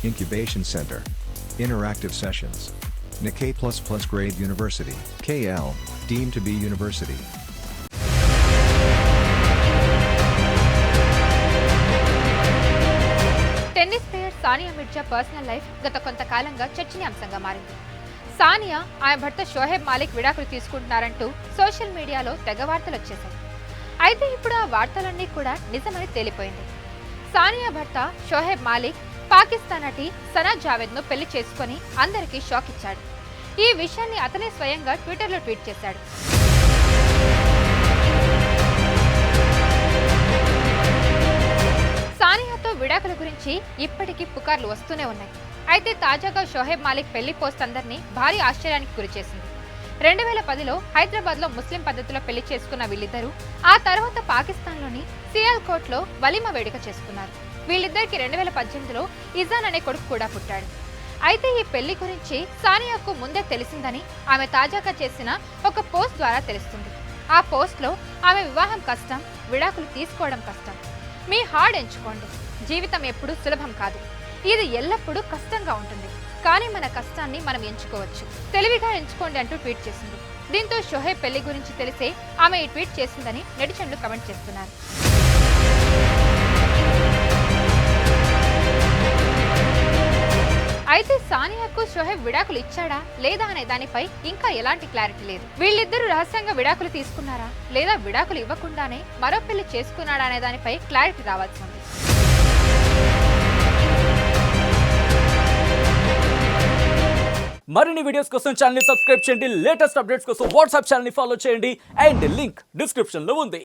Incubation Center. Interactive sessions. Nikkei++ grade university. KL, deemed to be university. Tennis player Sania Mirza personal life గత కొంతకాలంగా చర్చనీయాంశంగా మారింది. సానియా ఆమె భర్త షోహెబ్ మాలిక్ విడాకులు తీసుకుంటున్నారంటూ సోషల్ మీడియాలో తెగ వార్తలు వచ్చేశాయి. అయితే ఇప్పుడు ఆ వార్తలన్నీ కూడా నిజమని తేలిపోయింది. సానియా భర్త షోహెబ్ మాలిక్ పాకిస్తాన్ నటి సనా జావేద్ను పెళ్లి చేసుకుని అందరికీ షాక్ ఇచ్చాడు. ఈ విషయాన్ని అతనే స్వయంగా ట్విట్టర్లో ట్వీట్ చేశాడు. సానియాతో విడాకుల గురించి ఇప్పటికీ పుకార్లు వస్తూనే ఉన్నాయి. అయితే తాజాగా షోహెబ్ మాలిక్ పెళ్లి పోస్ట్ అందరినీ భారీ ఆశ్చర్యానికి గురిచేసింది. 2010లో హైదరాబాద్లో ముస్లిం పద్ధతిలో పెళ్లి చేసుకున్న వీళ్ళిద్దరూ ఆ తర్వాత పాకిస్తాన్లోని సియాల్కోట్లో వలీమా వేడుక చేసుకున్నారు. వీళ్ళిద్దరికి 2018లో ఇజాన్ అనే కొడుకు కూడా పుట్టాడు. అయితే ఈ పెళ్లి గురించి సానియాకు ముందే తెలిసిందని ఆమె తాజాగా చేసిన ఒక పోస్ట్ ద్వారా తెలుస్తుంది. ఆ పోస్ట్లో ఆమె వివాహం కష్టం, విడాకులు తీసుకోవడం కష్టం, మీ హార్డ్ ఎంచుకోండి, జీవితం ఎప్పుడూ సులభం కాదు, ఇది ఎల్లప్పుడూ కష్టంగా ఉంటుంది, కానీ మన కష్టాన్ని మనం ఎంచుకోవచ్చు, తెలివిగా ఎంచుకోండి అంటూ ట్వీట్ చేసింది. దీంతో షోహెబ్ పెళ్లి గురించి తెలిసే ఆమె ఈ ట్వీట్ చేసిందని నెటిజన్లు కమెంట్ చేస్తున్నారు. అయితే సానియాకు షోహెబ్ విడాకులు ఇచ్చాడా లేదా అనే దానిపై ఇంకా ఎలాంటి క్లారిటీ లేదు. వీళ్ళిద్దరూ రహస్యంగా విడాకులు తీసుకున్నారా లేదా విడాకులు ఇవ్వకుండానే మరో పెళ్లి చేసుకున్నాడా అనే దానిపై క్లారిటీ రావాల్సి ఉంది. మరిన్ని వీడియోస్ కోసం ఛానల్ ని సబ్స్క్రైబ్ చేయండి. లేటెస్ట్ అప్డేట్స్ కోసం వాట్సాప్ ఛానల్ ని ఫాలో చేయండి. అండ్ లింక్ డిస్క్రిప్షన్ లో ఉంది.